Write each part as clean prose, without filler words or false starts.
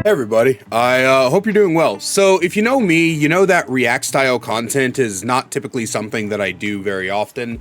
Everybody, I hope you're doing well. So if you know me, you know that React style content is not typically something that I do very often,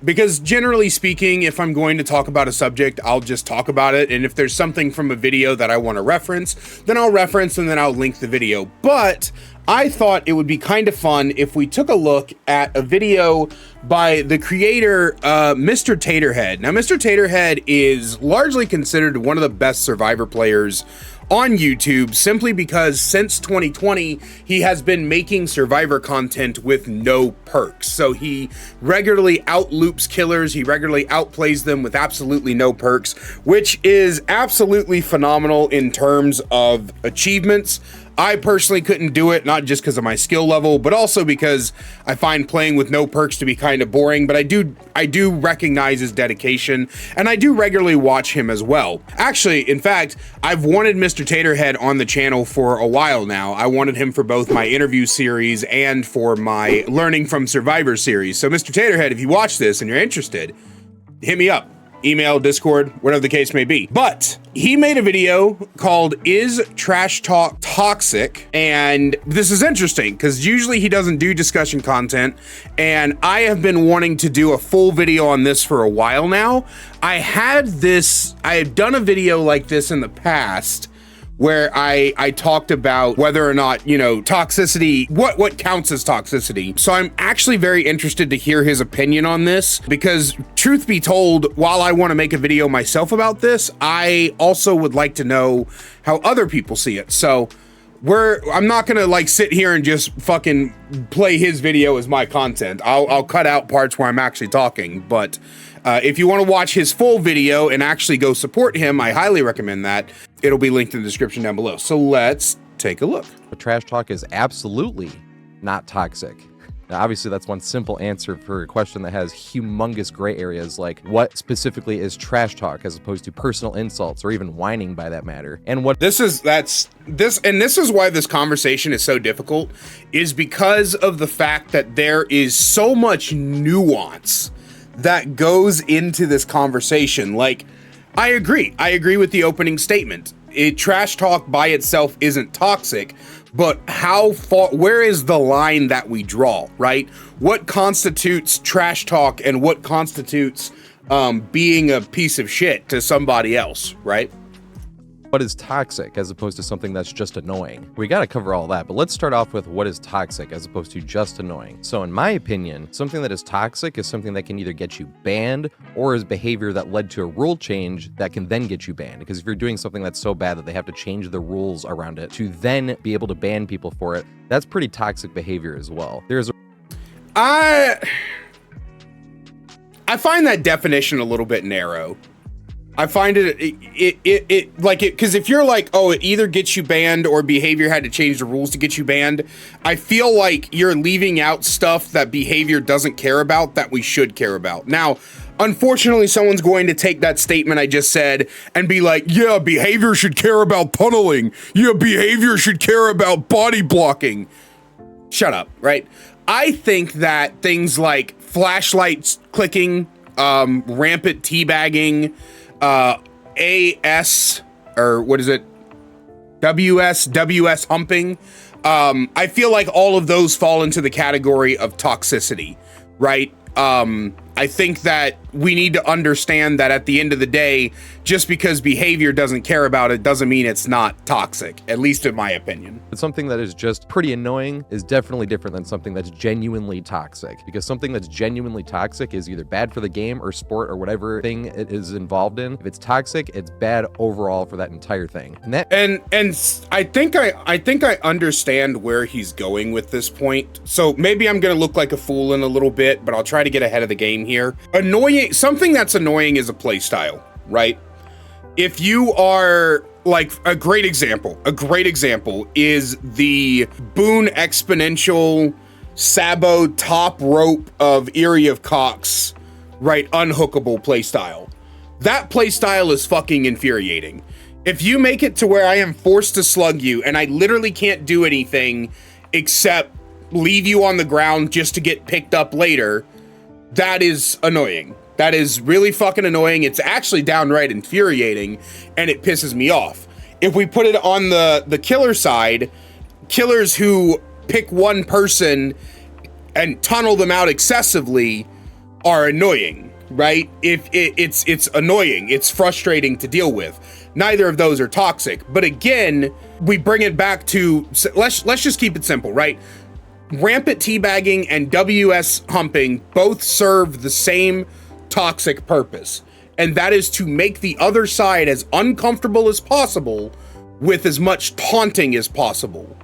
because generally speaking, if I'm going to talk about a subject, I'll just talk about it, and if there's something from a video that I want to reference, then I'll reference and then I'll link the video. But I thought it would be kind of fun if we took a look at a video by the creator, Mr. Taterhead. Now, Mr. Taterhead is largely considered one of the best Survivor players on YouTube, simply because since 2020, he has been making Survivor content with no perks. So he regularly outloops killers, he regularly outplays them with absolutely no perks, which is absolutely phenomenal in terms of achievements. I personally couldn't do it, not just because of my skill level, but also because I find playing with no perks to be kind of boring, but I do recognize his dedication, and I do regularly watch him as well. Actually, in fact, I've wanted Mr. Taterhead on the channel for a while now. I wanted him for both my interview series and for my Learning from Survivor series. So Mr. Taterhead, if you watch this and you're interested, hit me up. Email, Discord, whatever the case may be. But he made a video called "Is Trash Talk Toxic?" And this is interesting because usually he doesn't do discussion content, and I have been wanting to do a full video on this for a while now. I had done a video like this in the past where I talked about whether or not, you know, toxicity, what counts as toxicity. So I'm actually very interested to hear his opinion on this, because truth be told, while I want to make a video myself about this, I also would like to know how other people see it. So I'm not gonna like sit here and just fucking play his video as my content. I'll cut out parts where I'm actually talking, but if you want to watch his full video and actually go support him, I highly recommend that. It'll be linked in the description down below. So let's take a look. But trash talk is absolutely not toxic. Now, obviously, that's one simple answer for a question that has humongous gray areas, like what specifically is trash talk as opposed to personal insults or even whining by that matter. And what this is why this conversation is so difficult, is because of the fact that there is so much nuance that goes into this conversation. Like, I agree with the opening statement. Trash talk by itself isn't toxic, but where is the line that we draw, right? What constitutes trash talk and what constitutes being a piece of shit to somebody else, right? What is toxic as opposed to something that's just annoying? We got to cover all that, but let's start off with what is toxic as opposed to just annoying. So in my opinion, something that is toxic is something that can either get you banned or is behavior that led to a rule change that can then get you banned. Because if you're doing something that's so bad that they have to change the rules around it to then be able to ban people for it, that's pretty toxic behavior as well. I find that definition a little bit narrow. I find because if you're like, oh, it either gets you banned or behavior had to change the rules to get you banned, I feel like you're leaving out stuff that behavior doesn't care about that we should care about. Now, unfortunately, someone's going to take that statement I just said and be like, yeah, behavior should care about tunneling. Yeah, behavior should care about body blocking. Shut up, right? I think that things like flashlights clicking, rampant teabagging, AS, or what is it? WS humping. I feel like all of those fall into the category of toxicity, right? I think that we need to understand that at the end of the day, just because behavior doesn't care about it doesn't mean it's not toxic, at least in my opinion. But something that is just pretty annoying is definitely different than something that's genuinely toxic, because something that's genuinely toxic is either bad for the game or sport or whatever thing it is involved in. If it's toxic, it's bad overall for that entire thing. And I think I understand where he's going with this point. So maybe I'm gonna look like a fool in a little bit, but I'll try to get ahead of the game here. Something that's annoying is a play style, right? If you are like a great example is the Boone exponential Sabo top rope of Eerie of Cox, right? Unhookable play style. That play style is fucking infuriating. If you make it to where I am forced to slug you and I literally can't do anything except leave you on the ground just to get picked up later, that is annoying. That is really fucking annoying. It's actually downright infuriating, and it pisses me off. If we put it on the killer side, killers who pick one person and tunnel them out excessively are annoying, right? If it's annoying, it's frustrating to deal with. Neither of those are toxic. But again, we bring it back to, let's just keep it simple, right? Rampant teabagging and WS humping both serve the same toxic purpose, and that is to make the other side as uncomfortable as possible with as much taunting as possible.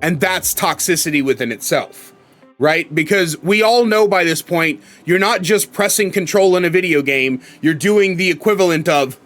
And that's toxicity within itself, right? Because we all know by this point, you're not just pressing control in a video game, you're doing the equivalent of,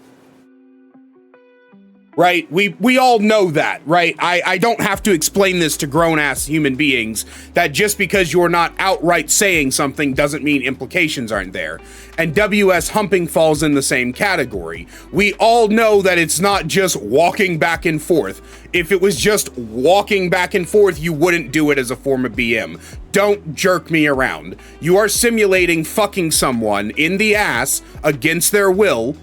right? We all know that, right? I don't have to explain this to grown-ass human beings, that just because you're not outright saying something doesn't mean implications aren't there. And WS humping falls in the same category. We all know that it's not just walking back and forth. If it was just walking back and forth, you wouldn't do it as a form of BM. Don't jerk me around. You are simulating fucking someone in the ass against their will,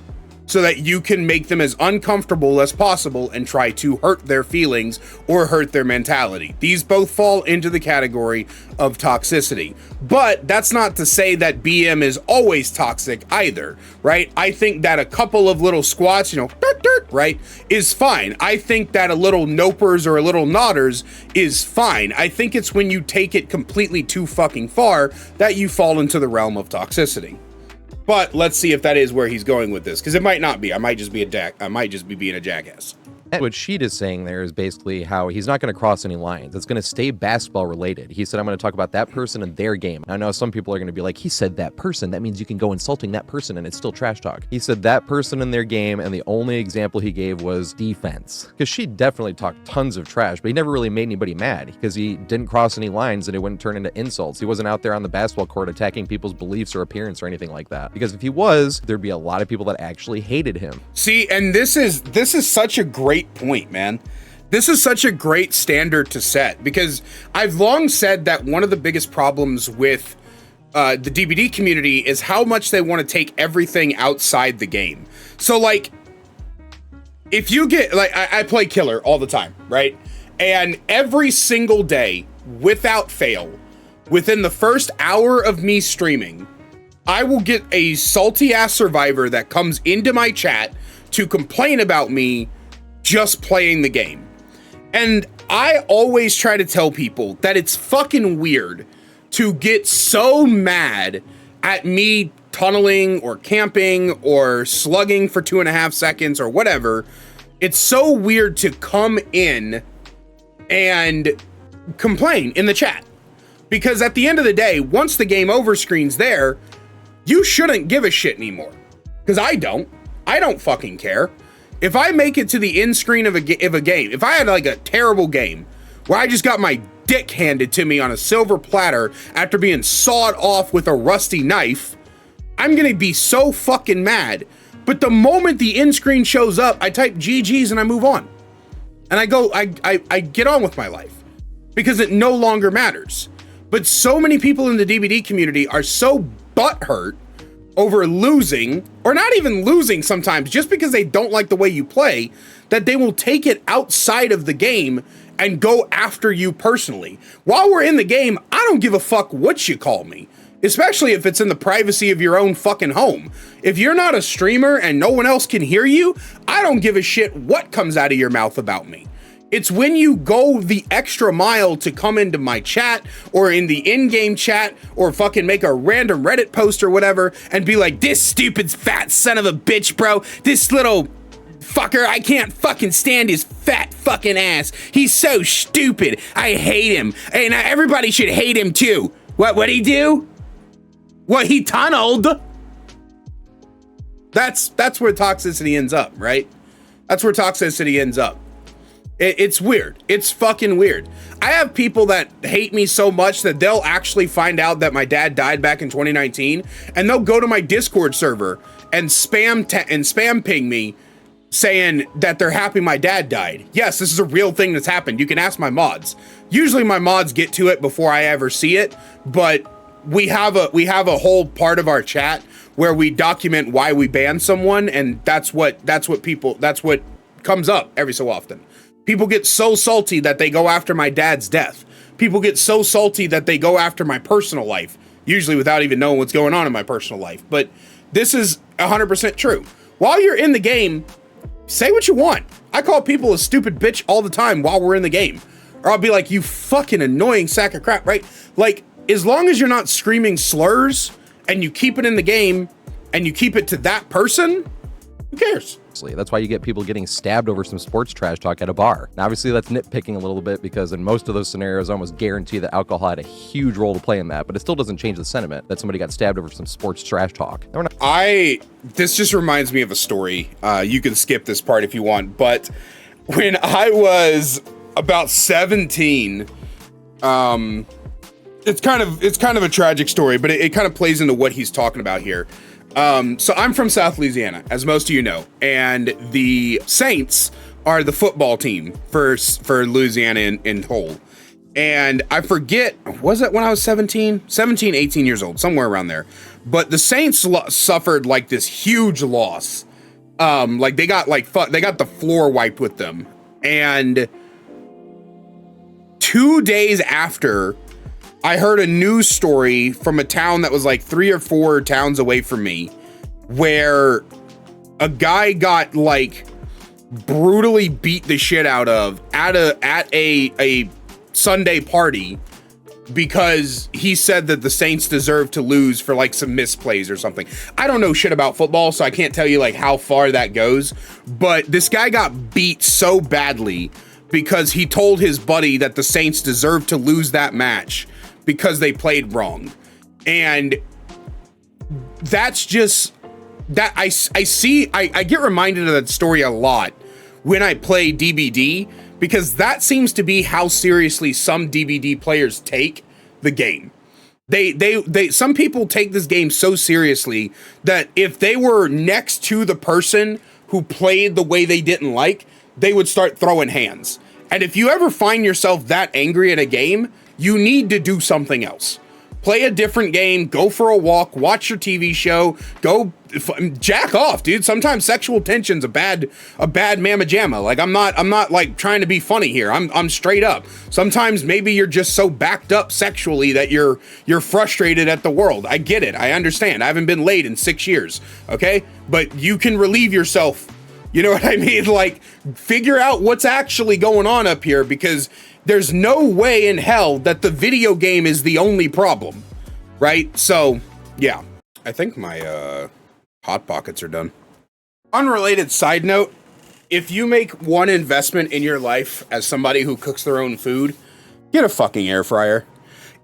so that you can make them as uncomfortable as possible and try to hurt their feelings or hurt their mentality. These both fall into the category of toxicity. But that's not to say that BM is always toxic either, right? I think that a couple of little squats, dirt, dirt, right, is fine. I think that a little nopers or a little nodders is fine. I think it's when you take it completely too fucking far that you fall into the realm of toxicity. But let's see if that is where he's going with this, because it might not be. I might just be being a jackass. What Sheet is saying there is basically how he's not going to cross any lines. It's going to stay basketball related. He said, I'm going to talk about that person and their game. I know some people are going to be like, he said that person. That means you can go insulting that person and it's still trash talk. He said that person and their game, and the only example he gave was defense. Because Sheet definitely talked tons of trash, but he never really made anybody mad because he didn't cross any lines and it wouldn't turn into insults. He wasn't out there on the basketball court attacking people's beliefs or appearance or anything like that. Because if he was, there'd be a lot of people that actually hated him. See, and this is such a great point, man. This is such a great standard to set, because I've long said that one of the biggest problems with the DBD community is how much they want to take everything outside the game. So like, if you get, like, I play killer all the time, right? And every single day, without fail, within the first hour of me streaming, I will get a salty ass survivor that comes into my chat to complain about me just playing the game. And I always try to tell people that it's fucking weird to get so mad at me tunneling or camping or slugging for 2.5 seconds or whatever. It's so weird to come in and complain in the chat, because at the end of the day, once the game over screen's there, you shouldn't give a shit anymore. Because I don't fucking care. If I make it to the end screen of a game, if I had like a terrible game where I just got my dick handed to me on a silver platter after being sawed off with a rusty knife, I'm gonna be so fucking mad. But the moment the end screen shows up, I type GG's and I move on. And I get on with my life, because it no longer matters. But so many people in the DBD community are so butthurt over losing, or not even losing sometimes, just because they don't like the way you play, that they will take it outside of the game and go after you personally. While we're in the game, I don't give a fuck what you call me, especially if it's in the privacy of your own fucking home. If you're not a streamer and no one else can hear you, I don't give a shit what comes out of your mouth about me. It's when you go the extra mile to come into my chat or in the in-game chat or fucking make a random Reddit post or whatever and be like, this stupid fat son of a bitch, bro. This little fucker, I can't fucking stand his fat fucking ass. He's so stupid. I hate him. And everybody should hate him too. What'd he do? What, he tunneled? That's where toxicity ends up, right? That's where toxicity ends up. It's weird. It's fucking weird. I have people that hate me so much that they'll actually find out that my dad died back in 2019, and they'll go to my Discord server and spam ping me saying that they're happy my dad died. Yes, this is a real thing that's happened. You can ask my mods. Usually my mods get to it before I ever see it, but we have a whole part of our chat where we document why we banned someone, and that's what comes up every so often. People get so salty that they go after my dad's death. People get so salty that they go after my personal life, usually without even knowing what's going on in my personal life. But this is 100% true. While you're in the game, say what you want. I call people a stupid bitch all the time while we're in the game. Or I'll be like, you fucking annoying sack of crap, right? Like, as long as you're not screaming slurs and you keep it in the game and you keep it to that person, who cares? That's why you get people getting stabbed over some sports trash talk at a bar. Now, obviously, that's nitpicking a little bit because in most of those scenarios, I almost guarantee that alcohol had a huge role to play in that, but it still doesn't change the sentiment that somebody got stabbed over some sports trash talk. This just reminds me of a story. You can skip this part if you want, but when I was about 17, it's kind of a tragic story, but it kind of plays into what he's talking about here. So I'm from South Louisiana, as most of you know, and the Saints are the football team for Louisiana in whole. And I forget, was it when I was 17, 18 years old, somewhere around there. But the Saints suffered like this huge loss. Like they got the floor wiped with them. And 2 days after, I heard a news story from a town that was like 3 or 4 towns away from me, where a guy got like brutally beat the shit out of at a Sunday party because he said that the Saints deserved to lose for like some misplays or something. I don't know shit about football, so I can't tell you like how far that goes, but this guy got beat so badly because he told his buddy that the Saints deserved to lose that match because they played wrong. And that's just that I get reminded of that story a lot when I play DBD, because that seems to be how seriously some DBD players take the game. Some people take this game so seriously that if they were next to the person who played the way they didn't like, they would start throwing hands. And if you ever find yourself that angry at a game, you need to do something else. Play a different game, go for a walk, watch your TV show, go jack off, dude. Sometimes sexual tension's a bad mamma jamma. Like I'm not like trying to be funny here. I'm straight up. Sometimes maybe you're just so backed up sexually that you're frustrated at the world. I get it. I understand. I haven't been laid in 6 years, okay? But you can relieve yourself. You know what I mean? Like, figure out what's actually going on up here, because there's no way in hell that the video game is the only problem, right? So, yeah. I think my Hot Pockets are done. Unrelated side note, if you make one investment in your life as somebody who cooks their own food, get a fucking air fryer.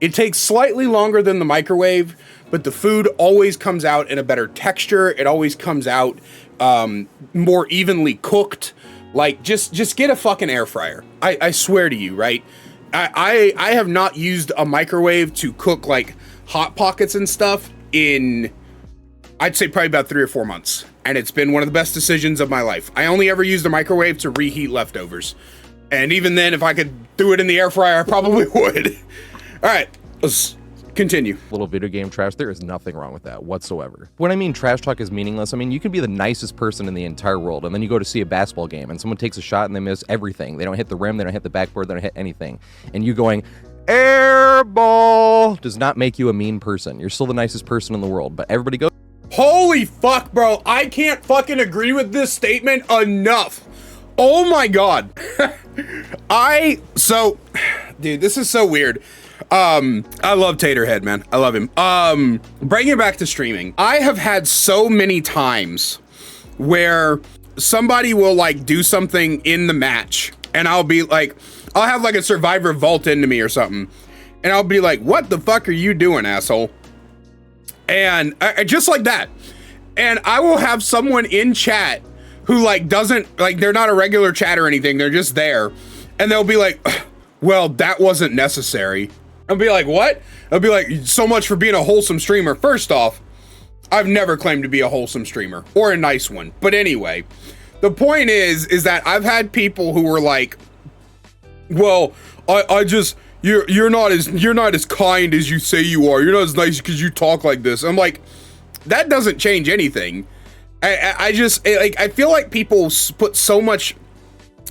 It takes slightly longer than the microwave, but the food always comes out in a better texture. It always comes out more evenly cooked. Like, just get a fucking air fryer. I swear to you, right? I have not used a microwave to cook like Hot Pockets and stuff in, I'd say probably about 3 or 4 months. And it's been one of the best decisions of my life. I only ever used a microwave to reheat leftovers. And even then, if I could do it in the air fryer, I probably would. All right, let's continue. Little video game trash, there is nothing wrong with that whatsoever. When I mean trash talk is meaningless, I mean you can be the nicest person in the entire world, and then you go to see a basketball game and someone takes a shot and they miss everything. They don't hit the rim, they don't hit the backboard, they don't hit anything. And you going, air ball, does not make you a mean person. You're still the nicest person in the world, but everybody goes, holy fuck, bro. I can't fucking agree with this statement enough. Oh my God. Dude, this is so weird. I love Taterhead, man. I love him. Bringing it back to streaming. I have had so many times where somebody will like do something in the match and I'll be like, I'll have like a survivor vault into me or something. And I'll be like, what the fuck are you doing, asshole? And just like that. And I will have someone in chat who like doesn't, like they're not a regular chat or anything. They're just there. And they'll be like, well, that wasn't necessary. I'll be like, what? I'll be like, so much for being a wholesome streamer. First off, I've never claimed to be a wholesome streamer or a nice one. But anyway, the point is that I've had people who were like, well, I just, you're not as kind as you say you are. You're not as nice because you talk like this. I'm like, that doesn't change anything. I feel like people put so much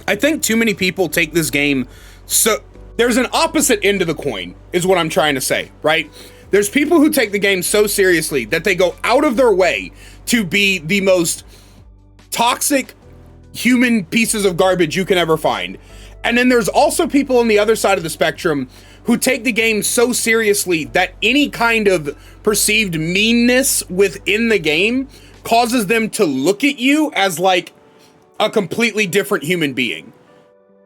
I think too many people take this game so there's an opposite end of the coin is what I'm trying to say, right? There's people who take the game so seriously that they go out of their way to be the most toxic human pieces of garbage you can ever find. And then there's also people on the other side of the spectrum who take the game so seriously that any kind of perceived meanness within the game causes them to look at you as like a completely different human being.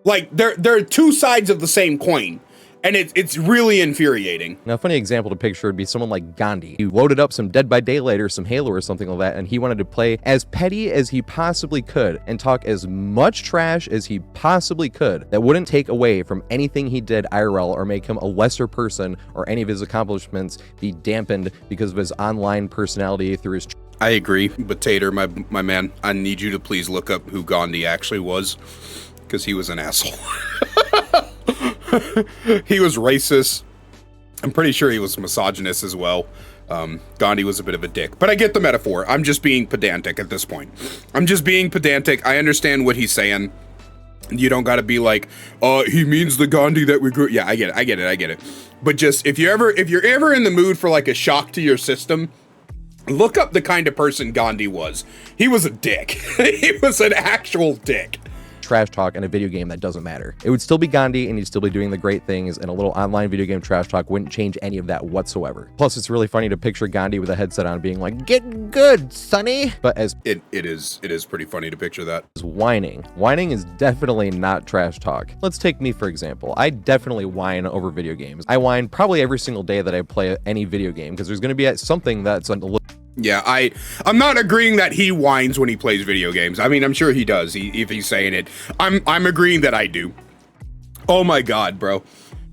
Like there are two sides of the same coin. And it's really infuriating. Now, a funny example to picture would be someone like Gandhi. He loaded up some Dead by Daylight or some Halo or something like that, and he wanted to play as petty as he possibly could and talk as much trash as he possibly could that wouldn't take away from anything he did IRL or make him a lesser person or any of his accomplishments be dampened because of his online personality through his... I agree, but Tater, my man, I need you to please look up who Gandhi actually was, because he was an asshole. He was racist. I'm pretty sure he was misogynist as well. Gandhi was a bit of a dick, but I get the metaphor. I'm just being pedantic at this point. I'm just being pedantic. I understand what he's saying. You don't gotta be like, he means the Gandhi that we grew. Yeah, I get it. But just if you're ever in the mood for like a shock to your system, look up the kind of person Gandhi was. He was a dick. He was an actual dick. Trash talk in a video game that doesn't matter. It would still be Gandhi and he'd still be doing the great things, and a little online video game trash talk wouldn't change any of that whatsoever. Plus, it's really funny to picture Gandhi with a headset on being like, "Get good, sonny." But as it is pretty funny to picture that. Whining is definitely not trash talk. Let's take me for example. I definitely whine over video games. I whine probably every single day that I play any video game because there's going to be something that's a little... Yeah, I'm not agreeing that he whines when he plays video games. I mean, I'm sure he does if he's saying it. I'm agreeing that I do. Oh my God, bro.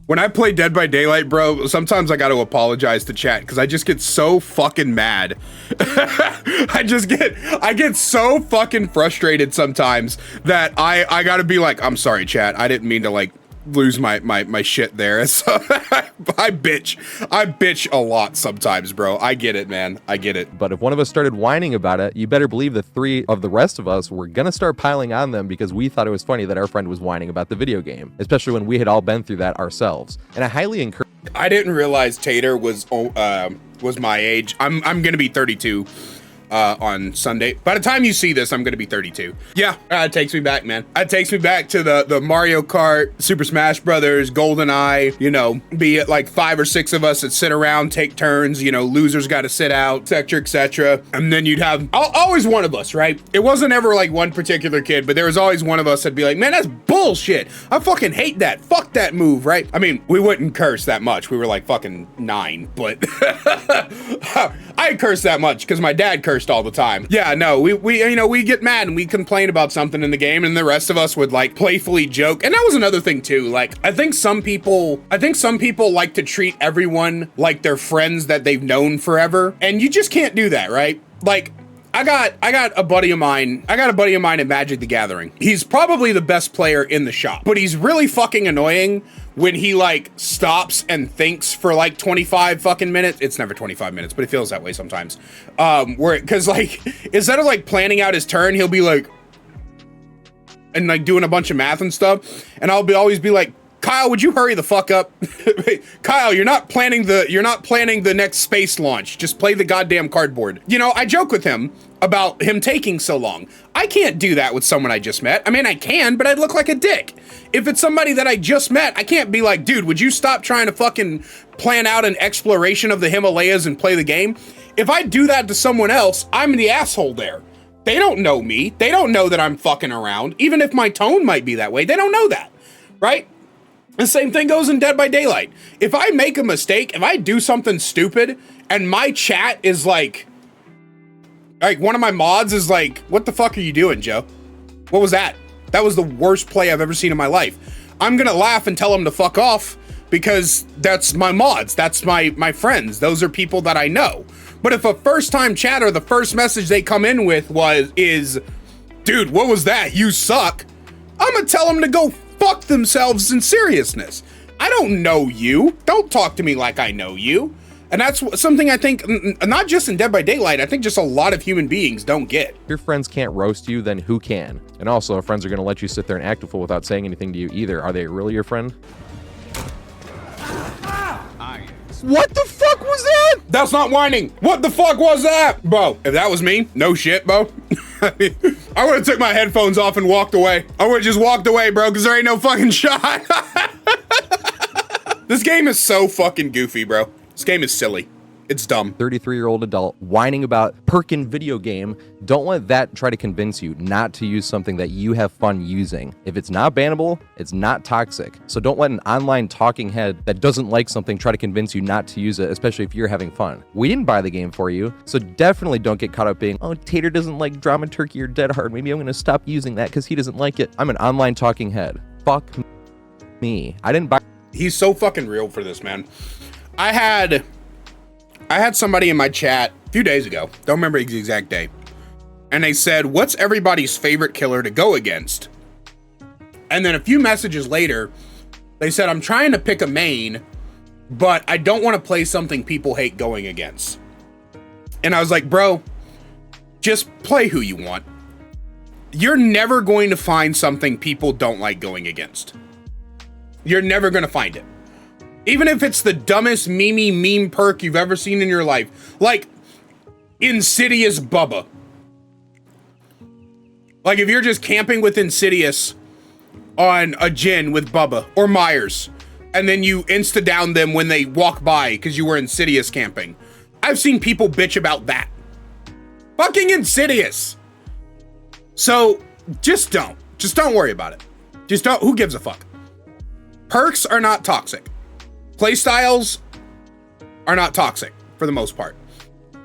When I play Dead by Daylight, bro, sometimes I got to apologize to chat because I just get so fucking mad. I get so fucking frustrated sometimes that I got to be like, I'm sorry, chat. I didn't mean to like lose my shit there. So I bitch a lot sometimes, bro. I get it, man. I get it. But if one of us started whining about it, you better believe the three of the rest of us were gonna start piling on them because we thought it was funny that our friend was whining about the video game, especially when we had all been through that ourselves. And I highly encourage... I didn't realize Tater was my age. I'm gonna be 32 on Sunday. By the time you see this, I'm gonna be 32. Yeah, it takes me back, man. It takes me back to the Mario Kart, Super Smash Brothers, GoldenEye, you know, be it like 5 or 6 of us that sit around, take turns, you know, losers gotta sit out, etc., etc. And then you'd have always one of us, right? It wasn't ever like one particular kid, but there was always one of us that'd be like, man, that's bullshit. I fucking hate that. Fuck that move, right? I mean, we wouldn't curse that much. We were like fucking 9, but I curse that much because my dad cursed all the time. Yeah, no, we get mad and we complain about something in the game, and the rest of us would like playfully joke. And that was another thing too. Like, I think some people like to treat everyone like they're friends that they've known forever, and you just can't do that, right? Like, I got a buddy of mine at Magic the Gathering. He's probably the best player in the shop, but he's really fucking annoying when he like stops and thinks for like 25 fucking minutes. It's never 25 minutes, but it feels that way sometimes. Cause like, instead of like planning out his turn, he'll be like, and like doing a bunch of math and stuff. And I'll always be like, Kyle, would you hurry the fuck up? Kyle, you're not planning the next space launch. Just play the goddamn cardboard. You know, I joke with him about him taking so long. I can't do that with someone I just met. I mean, I can, but I'd look like a dick. If it's somebody that I just met, I can't be like, dude, would you stop trying to fucking plan out an exploration of the Himalayas and play the game? If I do that to someone else, I'm the asshole there. They don't know me. They don't know that I'm fucking around. Even if my tone might be that way, they don't know that, right? The same thing goes in Dead by Daylight. If I make a mistake, if I do something stupid, and my chat is like one of my mods is like, what the fuck are you doing, Joe? What was that? That was the worst play I've ever seen in my life. I'm gonna laugh and tell them to fuck off because that's my mods. That's my friends. Those are people that I know. But if a first-time chatter, the first message they come in with is, dude, what was that? You suck. I'm gonna tell them to go fuck themselves in seriousness. I don't know you. Don't talk to me like I know you. And that's something I think, not just in Dead by Daylight, I think just a lot of human beings don't get. If your friends can't roast you, then who can? And also, if friends are going to let you sit there and act a fool without saying anything to you either, are they really your friend? What the fuck was that? That's not whining. What the fuck was that? Bro, if that was me, no shit, bro. I would have took my headphones off and walked away. I would have just walked away, bro, because there ain't no fucking shot. This game is so fucking goofy, bro. This game is silly. It's dumb. 33-year-old adult whining about perkin video game. Don't let that try to convince you not to use something that you have fun using. If it's not bannable, it's not toxic. So don't let an online talking head that doesn't like something try to convince you not to use it, especially if you're having fun. We didn't buy the game for you, so definitely don't get caught up being, oh, Tater doesn't like Drama Turkey or Dead Hard. Maybe I'm going to stop using that because he doesn't like it. I'm an online talking head. Fuck me. I didn't buy. He's so fucking real for this, man. I had somebody in my chat a few days ago, don't remember the exact day, and they said, what's everybody's favorite killer to go against? And then a few messages later, they said, I'm trying to pick a main, but I don't want to play something people hate going against. And I was like, bro, just play who you want. You're never going to find something people don't like going against. You're never going to find it. Even if it's the dumbest meme perk you've ever seen in your life. Like, Insidious Bubba. Like, if you're just camping with Insidious on a gin with Bubba or Myers, and then you insta-down them when they walk by because you were Insidious camping. I've seen people bitch about that. Fucking Insidious. So, just don't. Just don't worry about it. Just don't. Who gives a fuck? Perks are not toxic. Playstyles are not toxic for the most part.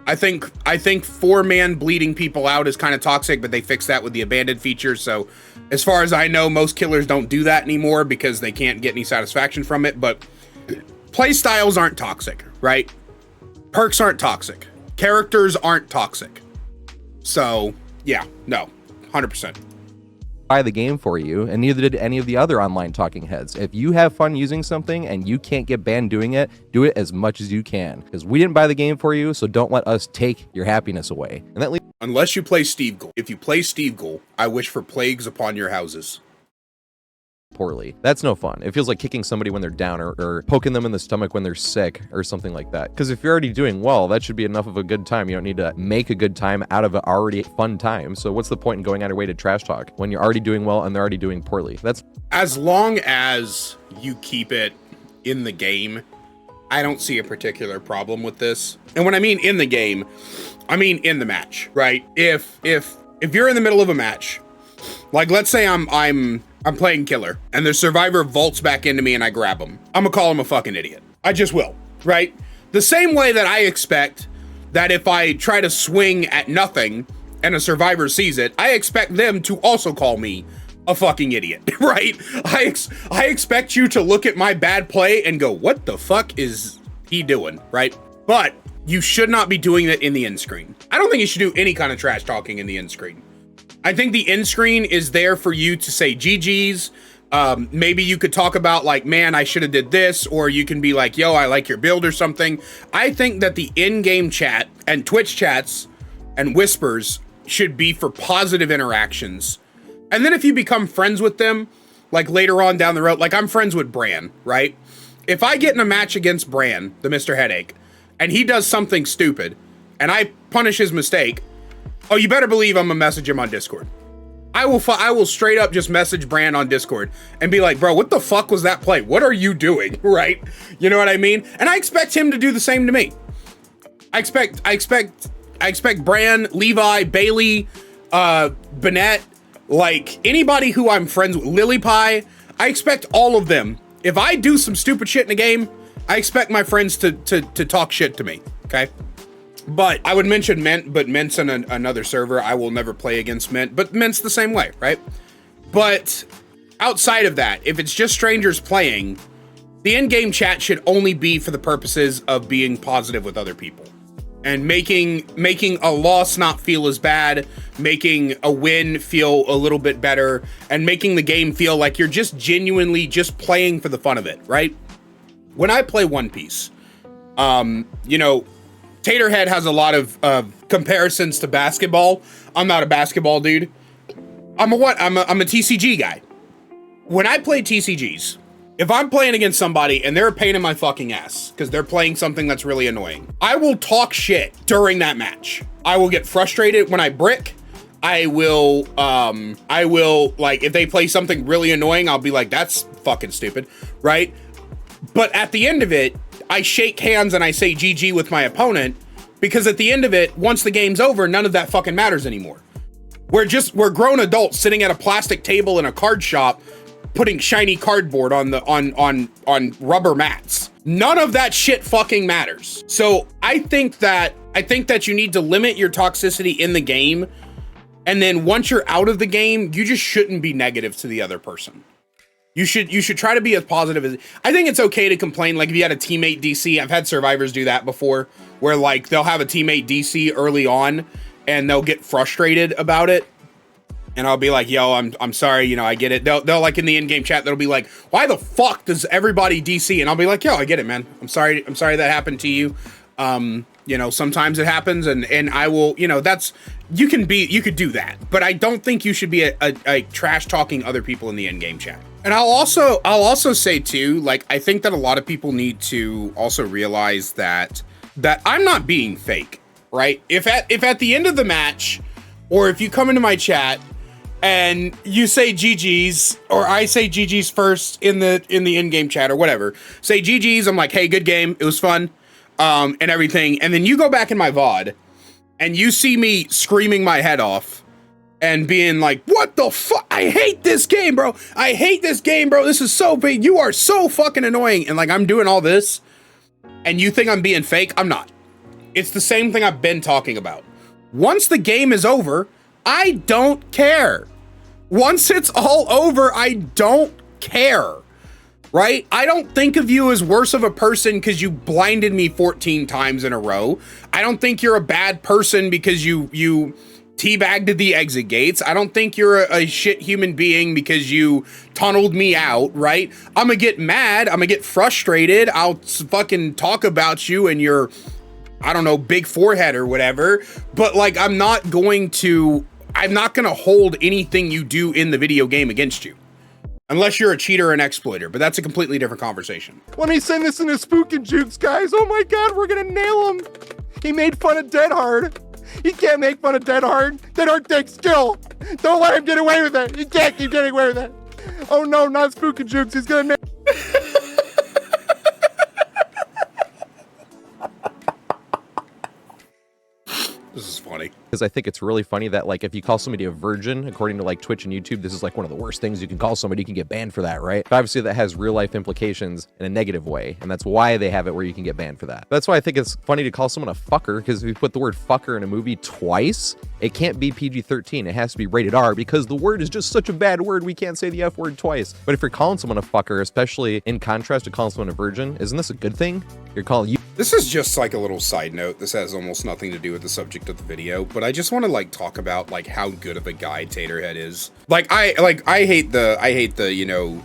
I think 4-man bleeding people out is kind of toxic, but they fixed that with the abandoned feature. So as far as I know, most killers don't do that anymore because they can't get any satisfaction from it. But playstyles aren't toxic, right? Perks aren't toxic. Characters aren't toxic. So yeah, no, 100%. Buy the game for you, and neither did any of the other online talking heads. If you have fun using something and you can't get banned doing it, do it as much as you can. Because we didn't buy the game for you, so don't let us take your happiness away. And that unless you play Steve Ghoul. If you play Steve Ghoul, I wish for plagues upon your houses. Poorly. That's no fun. It feels like kicking somebody when they're down or poking them in the stomach when they're sick or something like that. Because if you're already doing well, that should be enough of a good time. You don't need to make a good time out of an already fun time. So what's the point in going out of your way to trash talk when you're already doing well and they're already doing poorly? That's as long as you keep it in the game, I don't see a particular problem with this. And when I mean in the game, I mean in the match, right? If you're in the middle of a match, like let's say I'm playing killer and the survivor vaults back into me and I grab him, I'm gonna call him a fucking idiot. I just will, right? The same way that I expect that if I try to swing at nothing and a survivor sees it, I expect them to also call me a fucking idiot, right? I expect you to look at my bad play and go, what the fuck is he doing, right? But you should not be doing that in the end screen. I don't think you should do any kind of trash talking in the end screen. I think the end screen is there for you to say GG's. Maybe you could talk about like, man, I should have did this, or you can be like, yo, I like your build or something. I think that the in-game chat and Twitch chats and whispers should be for positive interactions. And then if you become friends with them, like later on down the road, like I'm friends with Bran, right? If I get in a match against Bran, the Mr. Headache, and he does something stupid, and I punish his mistake, oh, you better believe I'm gonna message him on Discord. I will straight up just message Bran on Discord and be like, bro, what the fuck was that play? What are you doing, right? You know what I mean? And I expect him to do the same to me. I expect Bran, Levi, Bailey, Bennett, like anybody who I'm friends with, Lily Pie, I expect all of them. If I do some stupid shit in a game, I expect my friends to talk shit to me, okay? But I would mention Mint, but Mint's in another server. I will never play against Mint, but Mint's the same way, right? But outside of that, if it's just strangers playing, the in-game chat should only be for the purposes of being positive with other people and making a loss not feel as bad, making a win feel a little bit better, and making the game feel like you're just genuinely just playing for the fun of it, right? When I play One Piece, you know, Taterhead has a lot of comparisons to basketball. I'm not a basketball dude. I'm a TCG guy. When I play TCGs, if I'm playing against somebody and they're a pain in my fucking ass because they're playing something that's really annoying, I will talk shit during that match. I will get frustrated when I brick. I will like, if they play something really annoying, I'll be like, that's fucking stupid, right? But at the end of it, I shake hands and I say GG with my opponent, because at the end of it, once the game's over, none of that fucking matters anymore. We're grown adults sitting at a plastic table in a card shop, putting shiny cardboard on rubber mats. None of that shit fucking matters. So I think that you need to limit your toxicity in the game, and then once you're out of the game, you just shouldn't be negative to the other person. You should try to be as positive as. I think it's okay to complain, like if you had a teammate DC. I've had survivors do that before, where like they'll have a teammate DC early on and they'll get frustrated about it. And I'll be like, yo, I'm sorry, you know, I get it. They'll like in the in-game chat, they'll be like, why the fuck does everybody DC? And I'll be like, yo, I get it, man. I'm sorry that happened to you. You know, sometimes it happens, and I will, you know, that's, you could do that, but I don't think you should be a trash talking other people in the in-game chat. And I'll also say too, like, I think that a lot of people need to also realize that I'm not being fake, right? If at the end of the match, or if you come into my chat and you say GG's, or I say GG's first in the in-game chat or whatever, say GG's, I'm like, hey, good game, it was fun, and everything, and then you go back in my VOD and you see me screaming my head off and being like, what the fuck? I hate this game, bro. I hate this game, bro. This is so big. You are so fucking annoying. And like, I'm doing all this and you think I'm being fake. I'm not. It's the same thing I've been talking about. Once the game is over, I don't care. Once it's all over, I don't care. Right? I don't think of you as worse of a person because you blinded me 14 times in a row. I don't think you're a bad person because you teabagged the exit gates. I don't think you're a shit human being because you tunneled me out, right? I'm gonna get mad. I'm gonna get frustrated. I'll fucking talk about you and your, I don't know, big forehead or whatever. But like, I'm not gonna hold anything you do in the video game against you. Unless you're a cheater or an exploiter, but that's a completely different conversation. Let me send this into Spook and Jukes, guys. Oh my god, we're gonna nail him. He made fun of Dead Hard. He can't make fun of Dead Hard. Dead Hard takes skill. Don't let him get away with it. He can't keep getting away with it. Oh no, not Spook and Jukes. He's gonna nail. This is funny. Because I think it's really funny that, like, if you call somebody a virgin, according to, like, Twitch and YouTube, this is, like, one of the worst things you can call somebody. You can get banned for that, right? But obviously, that has real-life implications in a negative way, and that's why they have it where you can get banned for that. That's why I think it's funny to call someone a fucker, because if you put the word fucker in a movie twice, it can't be PG-13. It has to be rated R, because the word is just such a bad word, we can't say the F word twice. But if you're calling someone a fucker, especially in contrast to calling someone a virgin, isn't this a good thing? You're calling you... This is just like a little side note. This has almost nothing to do with the subject of the video, but I just want to like talk about like how good of a guy Taterhead is. I hate the, you know,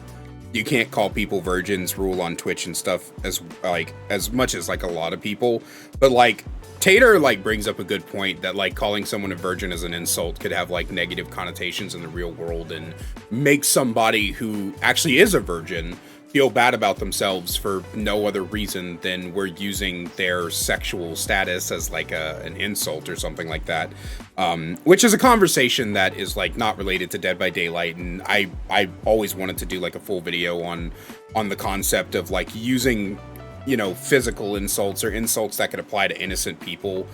you can't call people virgins rule on Twitch and stuff as much as like a lot of people, but like Tater like brings up a good point that like calling someone a virgin as an insult could have like negative connotations in the real world and make somebody who actually is a virgin feel bad about themselves for no other reason than we're using their sexual status as like an insult or something like that, which is a conversation that is like not related to Dead by Daylight. And I always wanted to do like a full video on the concept of like using, you know, physical insults or insults that could apply to innocent people,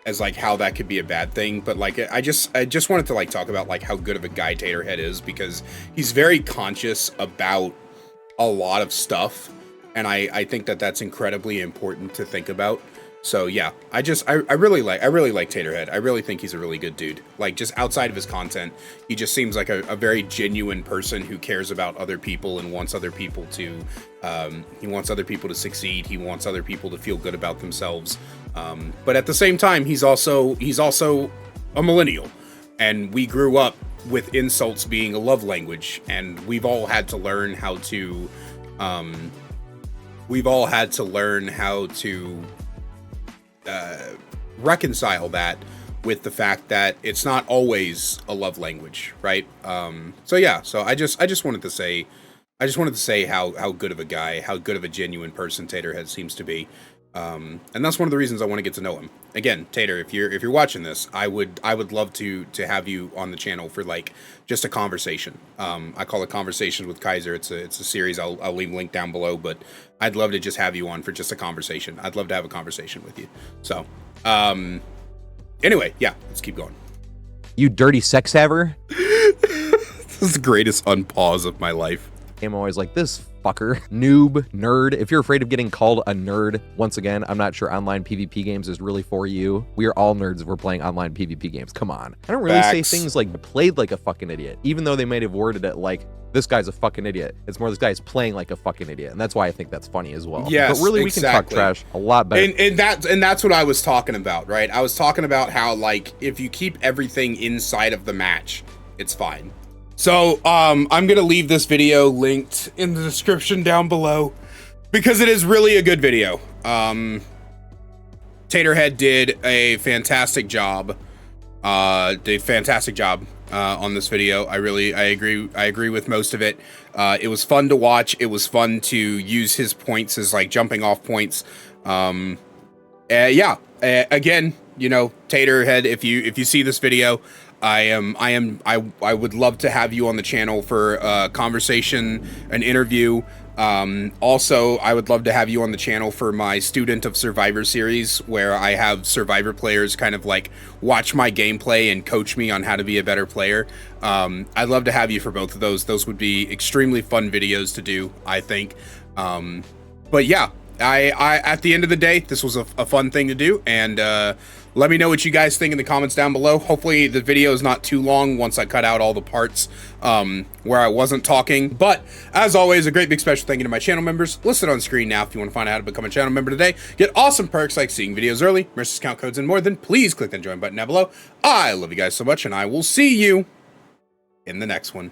as like how that could be a bad thing. But like I just wanted to like talk about like how good of a guy Taterhead is, because he's very conscious about a lot of stuff, and I think that that's incredibly important to think about. So yeah, I really like Taterhead. I really think he's a really good dude. Like just outside of his content, he just seems like a very genuine person who cares about other people and wants other people to succeed. He wants other people to feel good about themselves. But at the same time, he's also a millennial, and we grew up with insults being a love language, and we've all had to learn how to reconcile that with the fact that it's not always a love language, right? So yeah, so I just wanted to say, how good of a guy, how good of a genuine person Taterhead seems to be. And that's one of the reasons I want to get to know him. Again, Tater, if you're watching this, I would love to have you on the channel for like just a conversation. I call it Conversations with Kaiser. It's a series. I'll leave a link down below, but I'd love to just have you on for just a conversation. I'd love to have a conversation with you. So, anyway, yeah, let's keep going. You dirty sex haver. This is the greatest unpause of my life. I'm always like, this fucker, noob, nerd. If you're afraid of getting called a nerd, once again, I'm not sure online PvP games is really for you. We are all nerds if we're playing online PvP games. Come on. I don't really say things like played like a fucking idiot, even though they might have worded it like, this guy's a fucking idiot. It's more this guy's playing like a fucking idiot. And that's why I think that's funny as well. Yes, but really, we can talk trash a lot better. And that's what I was talking about, right? I was talking about how, like, if you keep everything inside of the match, it's fine. So, I'm gonna leave this video linked in the description down below because it is really a good video. Taterhead did a fantastic job. On this video. I agree with most of it. It was fun to watch. It was fun to use his points as like jumping off points. Yeah. Again, you know, Taterhead, if you see this video, I would love to have you on the channel for a conversation, an interview. Also, I would love to have you on the channel for my Student of Survivor series, where I have Survivor players kind of like watch my gameplay and coach me on how to be a better player. I'd love to have you for both of those. Those would be extremely fun videos to do, I think. But yeah, I at the end of the day, this was a fun thing to do, and let me know what you guys think in the comments down below. Hopefully the video is not too long once I cut out all the parts where I wasn't talking. But as always, a great big special thank you to my channel members listed on screen now. If you want to find out how to become a channel member today, get awesome perks like seeing videos early, merch discount codes, and more, then please click that join button down below. I love you guys so much, and I will see you in the next one.